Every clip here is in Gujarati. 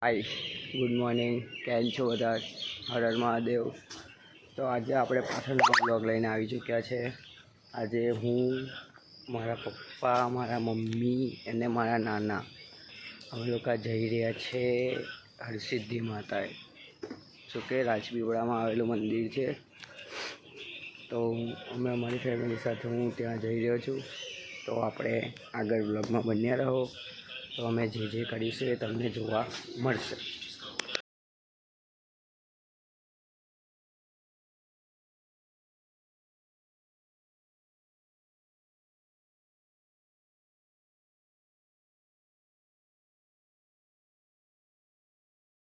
હાય, ગુડ મોર્નિંગ. કેમ છો બધા? હર હર મહાદેવ. તો આજે આપણે પાછળનો બ્લોગ લઈને આવી ચૂક્યા છે. આજે હું, મારા પપ્પા, મારા મમ્મી અને મારા નાના અમે લોકો જઈ રહ્યા છે હરસિદ્ધિ માતાએ. શું કે રાજપીપળામાં આવેલું મંદિર છે. તો અમે અમારી ફેમિલી સાથે હું ત્યાં જઈ રહ્યો છું. તો આપણે આગળ બ્લોગમાં બન્યા રહો. તો અમે જે કરીશું એ તમને જોવા મળશે.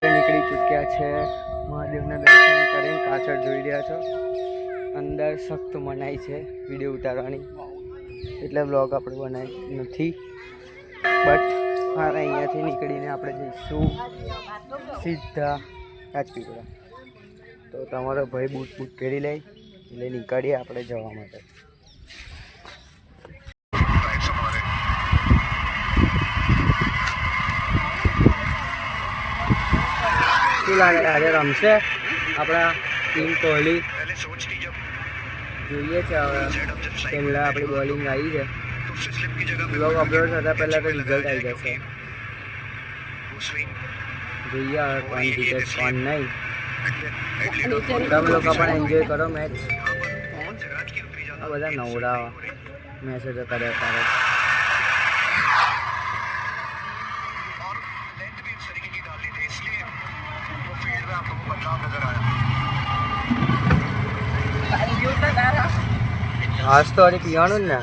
નીકળી ચૂક્યા છે. મહાદેવના દર્શન કરીને પાછળ જોઈ રહ્યા છો. અંદર સખ્ત મનાઈ છે વિડીયો ઉતારવાની, એટલે બ્લોગ આપણે બનાવી નથી. બટ હા, અહીંયાથી નીકળીને આપણે જઈશું સીધા રાજપીપળા. તો તમારો ભાઈ બૂટ પહેરી લે એટલે નીકળીએ આપણે જવા માટે. શું લાગે આજે રમશે આપણા ટીમ કોહલી? જોઈએ છે હવે. પહેલાં આપણી બોલિંગ આવી છે. બ્લોગ અપલોડ થતાં પહેલાં તો રિઝલ્ટ આવી જશે. જોઈએ હવે કોણ જીતે કોણ નહીં. તમે લોકો પણ એન્જોય કરો મેચ. આ બધા નવરા મેસેજો કર્યા કરે. આજ તો અરે પીવાનું જ ને.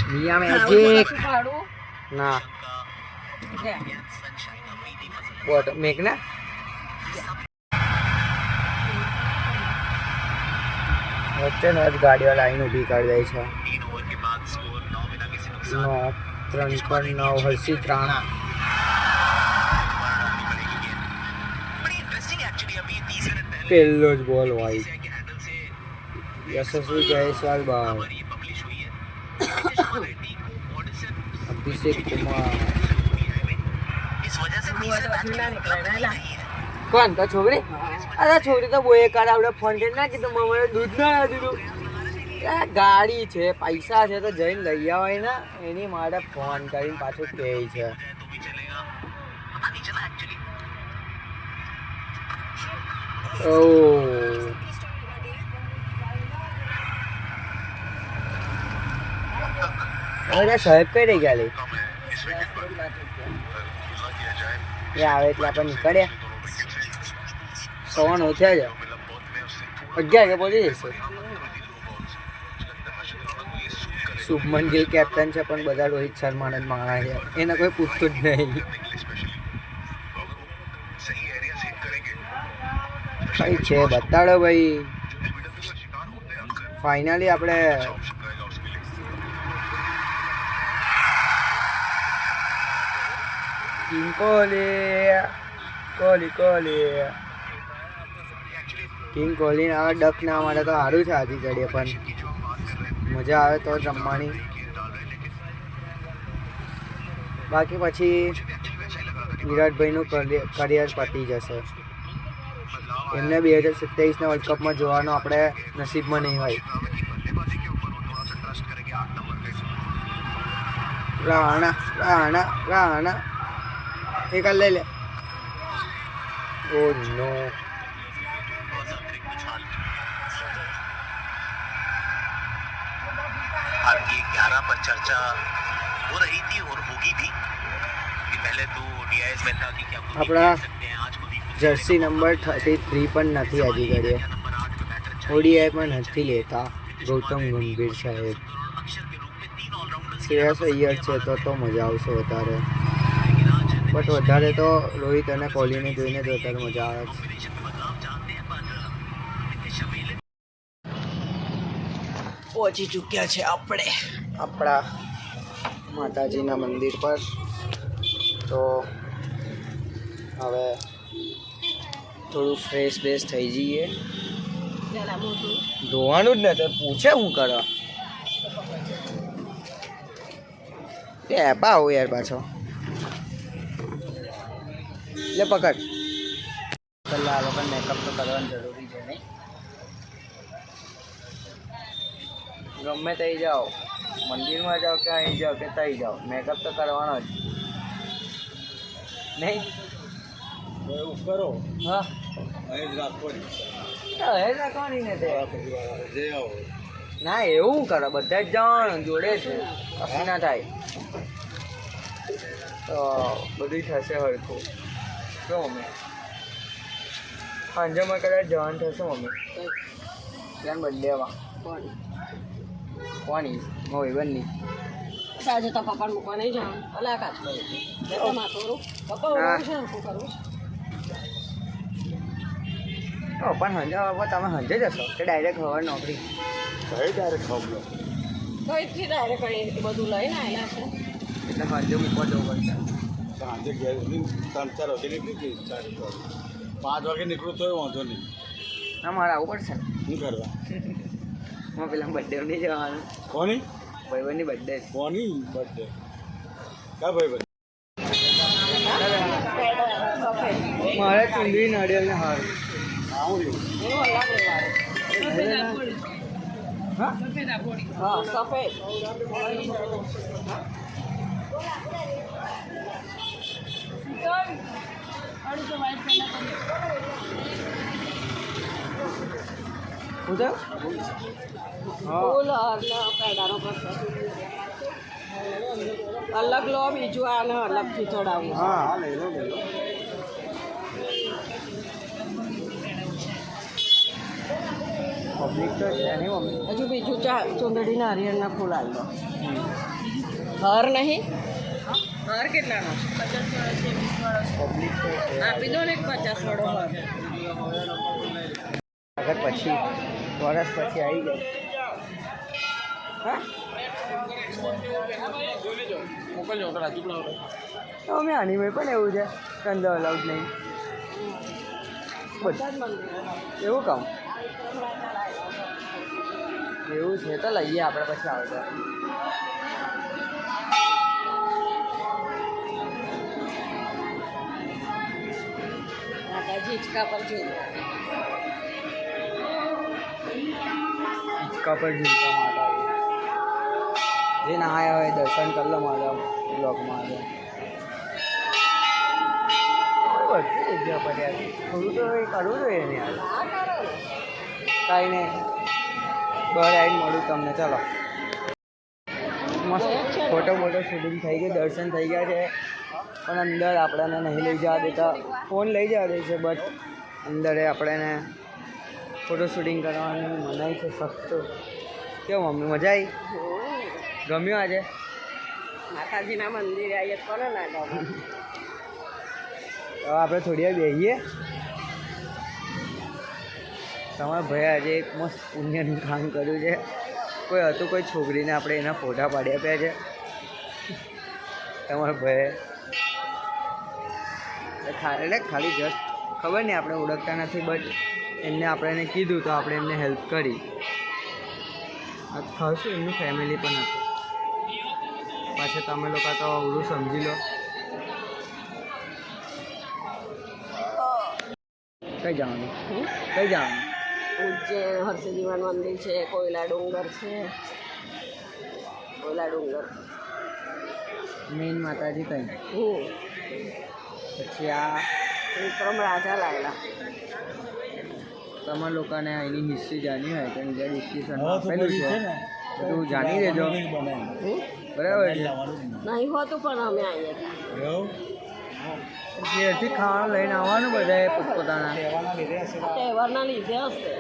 મિયા મેજિક ના વોટ મેક ને. વચ્ચે ને ગાડીઓ લાઈન ઊભી કરી દે છે. 3-9 હર્ષિત રાણા. પહેલો જ બોલ હોય. યશસ્વી જયસ્વાલ બાર. અભિષેક કુમાર. કોણ તો છોકરી? અરે છોકરી તો બોએ કાર આપણે ફોન કરી નાખી તો મને દૂધ ના દીધું. ગાડી છે, પૈસા છે તો જઈને લઈ આવાય ને. એની માટે ફોન કરીને પાછું કહે છે. અરે સાહેબ કઈ રહી ગયા? એ આવે એટલે આપણે નીકળ્યા. 9:15 થયા છે. 11 વાગે પહોંચી જશે. શુભમન ગિલ કેપ્ટન છે પણ બધા રોહિત શર્માને જ માણા છે. એને કોઈ પૂછતું જ નહીં. કઈ છે બતાડો ભાઈ. ફાઇનલી આપણે કિંગ કોહલી આ ડક ના માટે તો સારું છે આજી ઘડીએ, પણ મજા આવે તો રમવાની. બાકી પછી વિરાટભાઈનું કરિયર પતી જશે. એમને 2027ના વર્લ્ડ કપમાં જોવાનો આપણે નસીબમાં નહીં હોય. રાણા એક લઈ લે. ઓ નો. भारतीय 11 पर चर्चा हो रही थी और होगी भी कि पहले तो डीआईएस में था कि क्या अपना जर्सी नंबर 33 પણ નથી હજી ઘડીએ. ઓડીઆઈ પણ નથી લેતા ગૌતમ ગંભીર સાહેબ. શ્રેયસ અય્યર છે તો મજા આવશે વધારે. બટ વધારે તો રોહિત અને કોહલીને જોઈને જ વધારે મજા આવે છે. પહોંચી ચૂક્યા છે આપણે આપણા માતાજીના મંદિર પર. તો હવે થોડું ફ્રેશ થઈ જઈએ. ધોવાનું જ ને તો પૂછે હું કરો. તે આવો યાર પાછો લે પકડ પહેલાં આ લોકો મેકઅપ તો કરવાનું જરૂરી છે નહીં ગમે ત્યાં જાઓ મંદિરમાં જાઓ કે અહીં જાઓ કે ત્યાં જાઓ મેકઅપ તો કરવાનો જ નહીં એવું કરો હા અહીં જ રાખવાની એ રાખવાની ને તે જે આવો ના એવું કરો બધા જ જવાનું જોડે છે કશું ના થાય તો બધું થશે હરખું શું મમ્મી સાંજેમાં કદાચ જવાનું થશે મમ્મી ત્યાં બર્થડેમાં કોની ભાઈબંધની સાંજે તો પપ્પાને મૂકવા નહીં જવાનું અલા કાચ કરું માથોરું પપ્પા ઓળખ છે શું કરવું તો પણ સાંજે તમે સાંજે જશો કે ડાયરેક્ટ ખબર નોકરી કઈ ડાયરેક્ટ ખબર તો અહીંથી ડાયરેક્ટ અહીં બધું લઈને આવેલા છે એટલે સાંજે મૂકવા જવું પડશે સાંજે ઘેર 3-4 વાગે નીકળી ગઈ 4 વાગે 5 વાગે નીકળું તોય વાંધો નહીં ના મારે આવવું પડશે ને શું કરવા હું પેલા બર્થડે નહીં જવાનું કોની ભાઈબંધની બર્થડે કોની બર્થડે કા ભાઈ ભાઈ મારે ચૂંદડી નાળિયેર ને હાર આવું રહ્યું એનું અલગ લેવાનું હા હા સફેદ હું તો હા ફૂલ અને પેડાનો કરશે અલગ લો બીજું આને અલગથી ચડાવવું હા લઈ લો પબ્લિક તો છે નહીં મમ્મી હજુ બીજું ચુંદડી નારિયેળના ફૂલ આવી દો હાર નહીં હાર કેટલાનો પબ્લિક તો છે આપી દો ને 50 વાળો હાર આગળ પછી વર્ષ પછી આવી જાય હા તો અમે આની મેં પણ એવું છે કંદો અલાઉડ નહીં બધા જ મંદિર એવું કામ એવું છે તો લઈએ આપણે પછી આવતા માતાજી હિંચકા પર જોઈએ હિંચકા પર ઝૂલતા માતા જે ના આવ્યા હોય દર્શન કરી લો મારા બ્લોગમાં આવે બધી જગ્યા પર યાર થોડું તો એ કરવું જોઈએ ને યાર કાંઈ નહીં બહાર આવીને મળું તમને ચાલો મસ્ત ફોટો શૂટિંગ થઈ ગઈ દર્શન થઈ ગયા છે પણ અંદર આપણને નહીં લઈ જવા દેતા ફોન લઈ જવા દે છે બટ અંદર આપણને ફોટો શૂટિંગ કરવાની મનાઈ છે સખ્ત કેવું મમ્મી મજા આવી ગમ્યું આજે માતાજીના મંદિરે આવીએ કોને ના ગમે તો આપણે થોડી વાર બેસીએ તમારા ભાઈ આજે એક મસ્ત પુણ્યનું કામ કર્યું છે કોઈ હતું કોઈ છોકરીને આપણે એના ફોટા પાડી આપ્યા છે તમારા ભાઈએ એટલે ખાલી જસ્ટ ખબર નહીં આપણે ઓળખતા નથી બટ એમને આપણે એને કીધું તો આપણે એમને હેલ્પ કરી ખાસું એમનું ફેમિલી પણ હતું પાછા તમે લોકો તો અવળું સમજી લો કઈ જવાનું કઈ જવાનું ઉજ્જૈન હર્ષજીવન મંદિર છે કોયલા ડુંગર છે કોયલા ડુંગર મેઇન માતાજી કઈ પછી આ વિક્રમ રાજા લાયેલા તમારા લોકોને એની હિસ્ટ્રી જાણવી હોય તો નીચે ડિસ્ક્રિપ્શનમાં આપેલું છે બધું જાણી લેજો બરાબર છે નહીં હોતું પણ અમે આવીએ હતા ઘેરથી ખાવાનું લઈને આવવાનું બધાએ પોતપોતાના તહેવારના લીધે હશે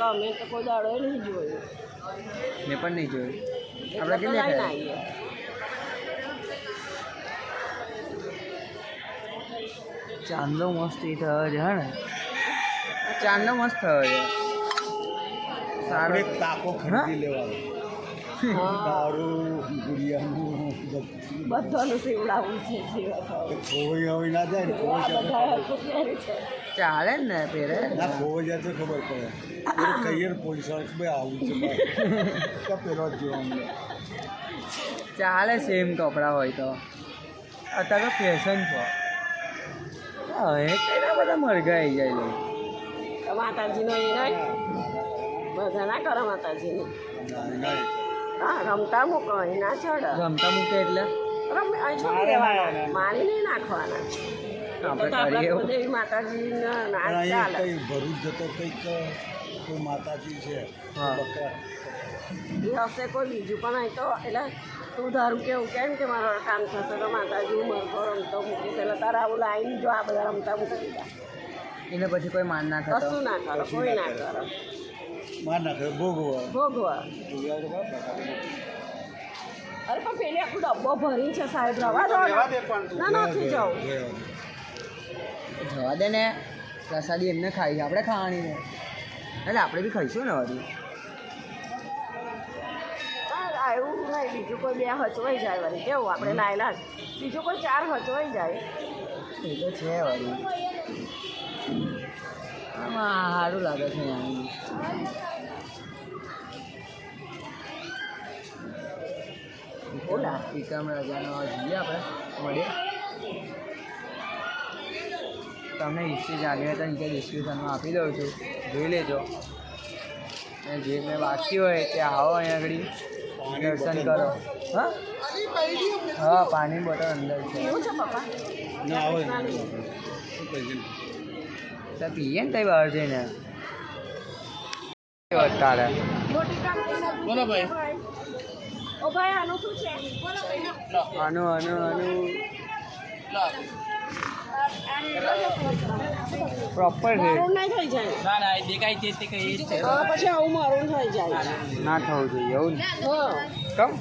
અમે તો કોઈ દાડો નહીં જોયું મેં પણ નહીં જોયું આપણે એટલે તો કેમ લઈને દેખાય આવીએ ચાંદલો મસ્ત એ થયો છે હે ને ચાંદલો મસ્ત થયો છે સારો આપણે તાકો ખરીદી લેવાનો દારૂ ગુડિયાનું બધાનું સીવડાવવું છે ખોવાઈ હવે ના જાય ને ખોવાઈ જાય બધા હરખું પહેરે છે ચાલે ને પહેરે ના ખોવાઈ જાય તો ખબર પડે કહીએ ને પોલીસ વાળા ભાઈ આવું છે પેલો જ જોવા મળે ચાલે સેમ કપડાં હોય તો અત્યારે તો ફેશન છે હવે કેટલા બધા મરઘાઈ જાય લે તો માતાજીનો એ નહીં બધા ના કરો માતાજીનું હા રમતા મૂકો અહીં ના ચડે રમતા મૂકે એટલે અહીં છોડી દેવાના મારી નહીં નાખવાના આપણે તો આપણા કરીએ કુળદેવી માતાજીના નાચ ચાલે કંઈ ભરૂચ જતો કંઈક કોઈ માતાજી છે હા. બકરા એ હશે કોઈ બીજું પણ અહીં તો એટલે તું ધારું કેવું કેમ કે મારો કામ થશે તો માતાજી મરઘો રમતો મૂકીશ એટલે તારે આવું લાઈન જો આ બધા રમતા મૂકી દીધા એને પછી કોઈ માન ના થતો કશું ના કરો કોઈ ના કરો માર નાખે ભોગવા ભોગવા અરે પણ પેલી આખું ડબ્બો ભરી છે સાહેબ રવા દો ને. ના નથી જવું જવા દે ને પ્રસાદી એમને ખાઈ છે આપણે ખાવાની ને એટલે આપણે બી ખાઈશું ને હજી હા, એવું નહીં બીજું કોઈ બે હચવાઈ જાય વળી કેવું આપણે લાયેલા જ બીજું કોઈ ચાર હચવાઈ જાય એ તો છે વળી આમાં સારું લાગે છે અહીં બોલા એકમ રજાનો જઈએ આપણે મળીએ તમને હિસ્ટ્રી જાણવી હોય તો નીચે ડિસ્ક્રિપ્શનમાં આપી દઉં છું જોઈ લેજો અને જે મેં બાકી હોય તે આવો અહીંયા આગળ દર્શન કરો હા હા પાણી બોટલ અંદર છે કેવું છે પપ્પા ના આવે તો પીએ ને તઈ બહાર જઈને તારે બોલો ભાઈ ઓ ભાઈ આનું શું છે આનું પ્રોપર છે મારું નહીં થઈ જાય ના ના દેખાય તે કઈ જ છે હા પછી આવું મારું થઈ જાય ના થવું જોઈએ એવું ને હા કમ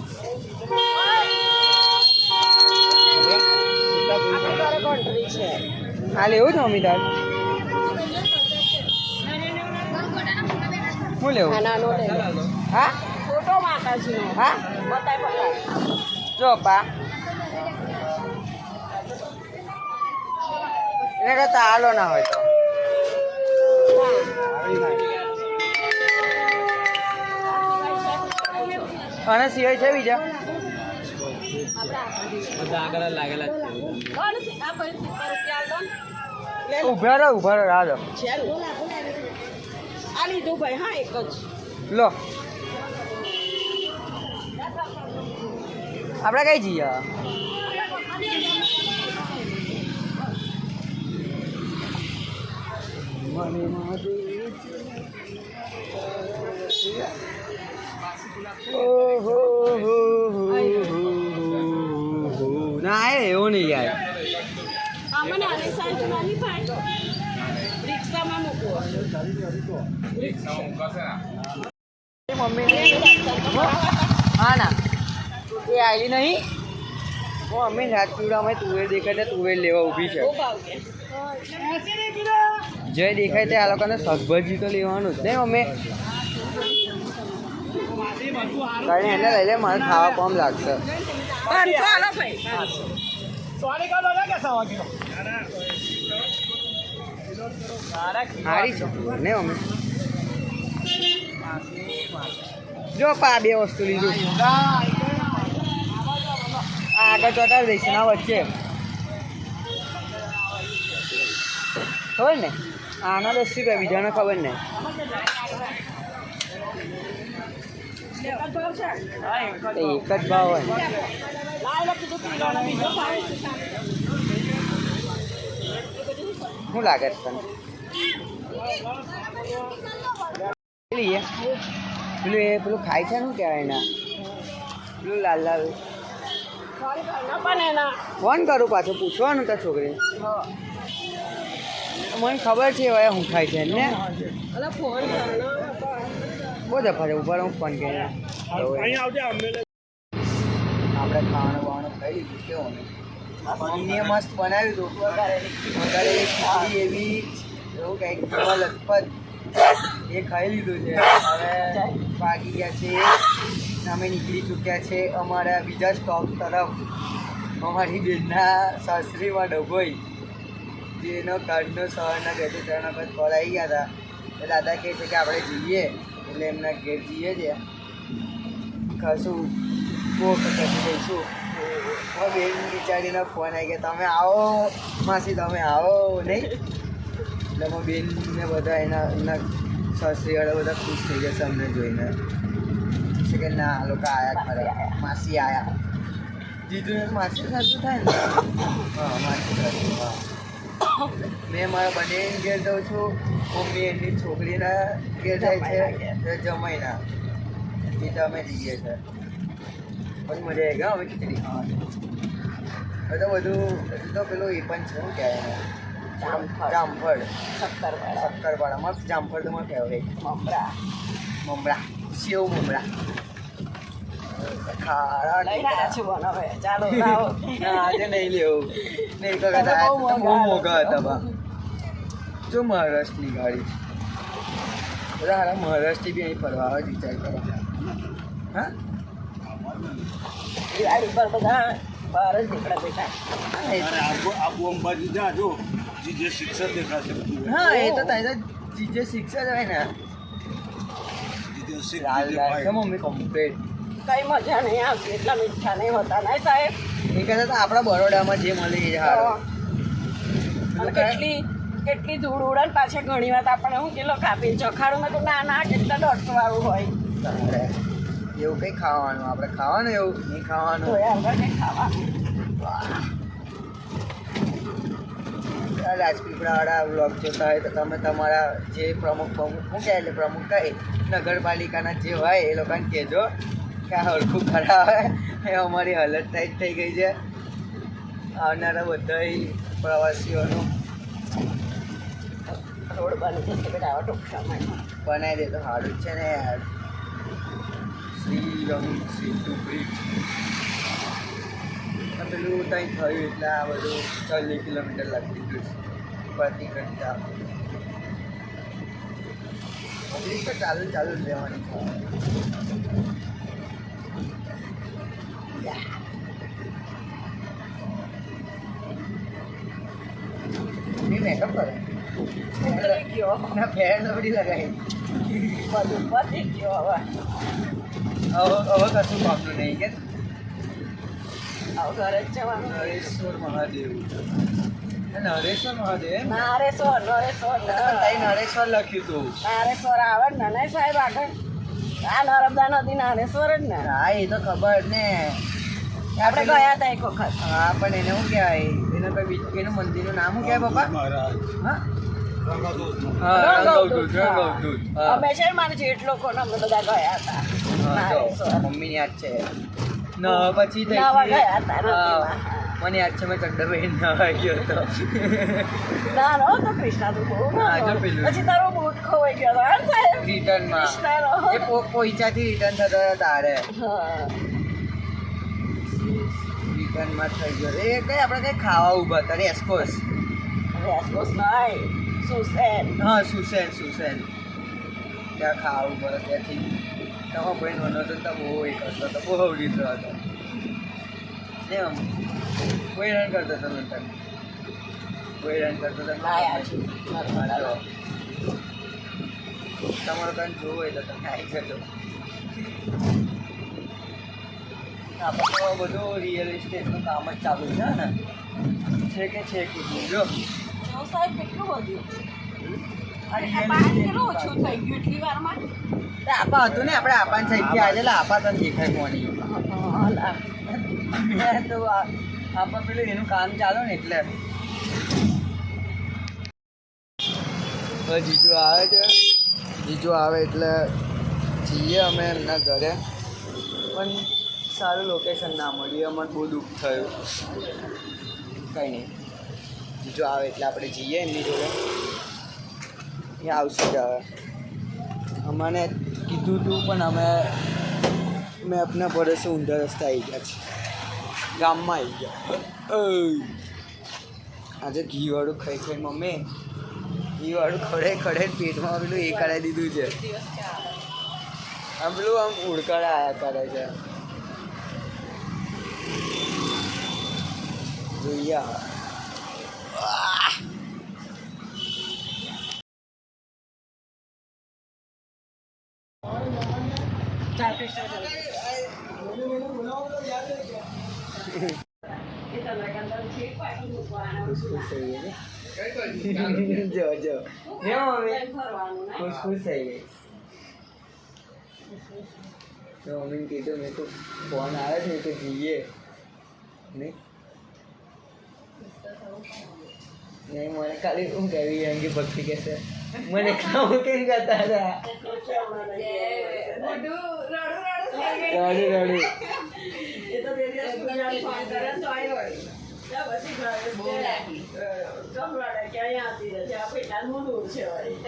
આ તારે કન્ટ્રી છે હાલ એવું છે અમિતાભ શું લેવું આ નાનો લઈ લે. હા ફોટો માતાજીનો હા બતાય બતાય જો પા એને કરતા હાલો ના હોય તો અને સિવાય છે બીજા બધા આગળ લાગેલા ઉભા રહો રાહ દો આ લીધું ભાઈ હા એક જ લો આપણે કઈ જઈએ ના એવું નહીં યાર આમાં નાની સાઈઝ નાની ભાઈ રિક્ષામાં મૂકો મમ્મી હા ના એ આવી નહીં હું મમ્મી રાજપીવડામાં તુવેર દેખાય તુવેર લેવા ઊભી છે બહુ ભાવ કે જે દેખાય તે આ લોકોને શાકભાજી તો લેવાનું જ નહીં મમ્મી કઈ એને લઈ લે મારે ખાવા કોમ લાગશે 500 આલો ભાઈ સારી છે ને મમ્મી જો પા બે વસ્તુ લીધું આ આગળ ચોટાડી દઈશ ના વચ્ચે ખબર ને આના 10 રૂપિયા બીજાને ખબર ને એક જ ભાવ હોય શું લાગે છે તને લઈએ પેલું એ પેલું ખાય છે શું કહેવાય એના પેલું લાલ લાલ ફોન કરું પાછું પૂછવાનું તો છોકરી મને ખબર છે હવે હું ખાય છે ને બહુ દફા છે ઉપર હું ફોન કરીને આપણે ખાવાનું બાવાનું ખાઈ લીધું કેવું મમ્મીએ મસ્ત બનાવ્યું હતું વઘારેલી ખીચડી એવી એવું કંઈક લથપથ એ ખાઈ લીધું છે હવે વાગી ગયા છે અમે નીકળી ચૂક્યા છે અમારા બીજા સ્ટોપ તરફ અમારી બેનના સાસરીમાં ડભોઈ જેનો કાર્ડનો સવારના 2 થી 3 વખત કોલ આવી ગયા હતા એટલે દાદા કહે છે કે આપણે જઈએ એટલે એમના ઘેર જઈએ છીએ ખાસું બહુ કટાતી જઈશું. બેન બિચારીનો ફોન આવી ગયા, તમે આવો માસી, તમે આવો નહીં. એટલે મારા બેનને બધા એના સાસરીવાળા બધા ખુશ થઈ જશે અમને જોઈને. છે કે ના આ લોકો આયા ખરા, માસી આયા. જીજુને માસી સાસુ થાય ને. હા માસી સાસુ. હા મેં મારા બંને ઘેર જાઉં છું, મમ્મી એમની છોકરીના ઘેર જાય છે, જમાઈના એ તો અમે જઈએ છીએ. પણ મજા આવી ગયા અમે ખીચડી ખાવાની. હવે તો બધું તો પેલું એ પણ છે, શું કહેવાય એને? જામફળ. શક્કરપારા મસ્ત જામફળ તો મારું ફેવરેટ. મમરા સેવ મમરા ખારા આજે નહીં લેવું નહીં બહુ મોંઘા હતા બા. જો મહારાષ્ટ્રની ગાડી બધા હારા મહારાષ્ટ્રથી બી અહીં ફરવા આવે વિચાર કરો. હા દિવાળી પર બધા બહાર જ નીકળે બેઠા. આબુ અંબાજી જા જો જે શિક્ષક દેખાશે. હા એ તો થાય તો જીજે શિક્ષક હોય ને. મમ્મી કમ્પ્લેટ કઈ મજા નહીં આવતી, એટલા મીઠા નહીં હોતા નહીં સાહેબ. એ કહેતા હતા આપણા બરોડામાં જે મળે એ સારું. અને કેટલી ધૂળ ઉડે ને પાછળ ઘણી વાર આપણે શું કિલો કાપી ચખાડું મેં તો ના કેટલા દોઢસોવાળું હોય. એવું કંઈ ખાવાનું આપણે ખાવાનું એવું નહીં ખાવાનું. ધોયા વગર કંઈ ખાવાનું. રાજપીપળાવાળા વ્લોગ જોતા હોય તો તમે તમારા જે પ્રમુખ શું કહે એટલે પ્રમુખ કહે નગરપાલિકાના જે હોય એ લોકોને કહેજો કે આ હરખું ખરાબ હોય. એ અમારી હાલત ટાઈટ થઈ ગઈ છે આવનારા બધા પ્રવાસીઓનું. રોડ બની જશે બેટા આવા ટૂંક સમયમાં. બનાવી દે તો સારું જ છે ને યાર. શ્રી ટુકડી પેલું ત્યાં થયું એટલે આ બધું 40 કિલોમીટર લાગતી ગયું પ્રતિ ઘંટા. પબ્લિક તો ચાલુ જ રહેવાની. મેકઅપ કરે ઉતરી ગયો ના ફેર નબળી લગાવી. બધું પતી ગયો હવે કશું કામનું નહીં કે ઘરે જ જવાનું. નરેશ્વર મહાદેવ. નરેશ્વર મહાદેવ નરેશ્વર નરેશ્વર લખ્યું હતું. નારેશ્વર આવે ને નહીં સાહેબ આગળ આ નર્મદા નદી નારેશ્વર જ ને. હા એ તો ખબર ને આપણે ગયા હતા એક વખત. હા પણ એને શું કહેવાય એનું કઈ બીજું એનું મંદિરનું નામ શું કહેવાય પપ્પા? મહારાજ હા રંગવદૂત. રંગવદૂત. અમે છે ને મારે જેઠ લોકો અમે બધા ગયા હતા નારેશ્વર. મમ્મીની યાદ છે ના પછી નાવા ગયા હતા હા, નદીમાં. મને યાદ છે મેં ચડ્ડા પહેરીને નાવા ગયો હતો. ના નો તો કૃષ્ણા તું બહુ હા, જો નાનો. પેલું. પછી તારો બૂટ ખોવાઈ ગયો હતો હા સાહેબ. રિટર્નમાં કૃષ્ણાનો. એ પોઈચાથી રિટર્ન થતો હતો તારે હા રિટર્નમાં થઈ ગયો એ કઈ આપણે કઈ ખાવા ઊભા હતા રેસ્કોસ. રેસકોસ નહીં સુસેન. હા સુસેન ત્યાં ખાવા ઊભા હતા ત્યાંથી તમારો ભાઈ નાનો હતો તો બહુ એ કરતો હતો બહુ હવડીતો હતો એમ કોઈ રન કરતો હતો નંતર કોઈ રન કરતો હતો લાયા છે નર્મદા. તમારો કાંઈ જોવું હોય તો તમે આવી જજો. આપણે તો બધું રિયલ એસ્ટેટનું કામ જ ચાલુ છે ને છે કીધું જો જો સાહેબ કેટલું વધ્યું. આ રિયલ પાણી કેટલું ઓછું થઈ ગયું એટલી વારમાં. આપા હતું ને આપણે આપાની સાઈડથી આજે આપા તને દેખાય કોની તો આપા પેલું એનું કામ ચાલો ને એટલે જીજુ આવે છે. જીજુ આવે એટલે જઈએ અમે એમના ઘરે પણ સારું લોકેશન ના મળ્યું અમને બહુ દુઃખ થયું. કંઈ નહીં જીજુ આવે એટલે આપણે જઈએ એમની જોડે એ આવશે જ હવે. અમને કીધું હતું પણ મેં આપના ભરોસે ઊંધા રસ્તા આવી ગયા છે ગામમાં આવી ગયા. આજે ઘીવાળું ખાઈ છે મમ્મી ઘીવાળું ખડે પેટમાં પેલું એ કરાવી દીધું છે આમ પેલું આમ ઉડકાડા આયા કરે છે જોઈએ. ચાર પીસ એ ચંદ્રકાંત છે પાછું મૂકવાના ખુશ ખુશ થઈ ગઈ ને જો જો ને મમ્મી ફરવાનું ને ખુશ ખુશ થઈ ગઈ તો મમ્મીને કીધું મેં તો ફોન આવે છે તો જઈએ નહીં નહીં મને ખાલી શું કહેવી અંગે ભક્તિ કહેશે મને કામ કેમ કરતા હતા રડું રડું એ તો બે દિવસ પૂજાને ફોન કરે તો આવી વળી ત્યાં પછી બહુ લાગી ગમરાડે કે અહીંયા આવતી રહે છે આ પેટાનું દૂર છે વળી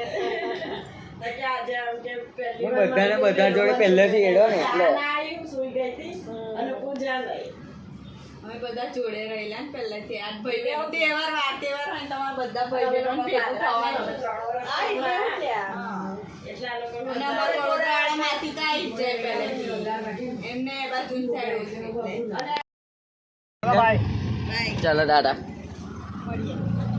તો કે આજે આમ કે પહેલી હું બધાને બધા જોડે પહેલેથી હેડો ને એટલે આવી સુઈ ગઈ હતી અને પૂજા લઈ અમે બધા જોડે રહેલા ને પહેલાથી આ ભાઈ બહેનો તહેવાર વાર તહેવાર હોય ને તમારા બધા ભાઈ બહેનો ભેગું થવાનું એટલા લોકો અને અમારા વડોદરાવાળા માસી તો આવી જ જાય પહેલેથી એમને એ બાજુ સાઈડ ચાલો દાદા મળીએ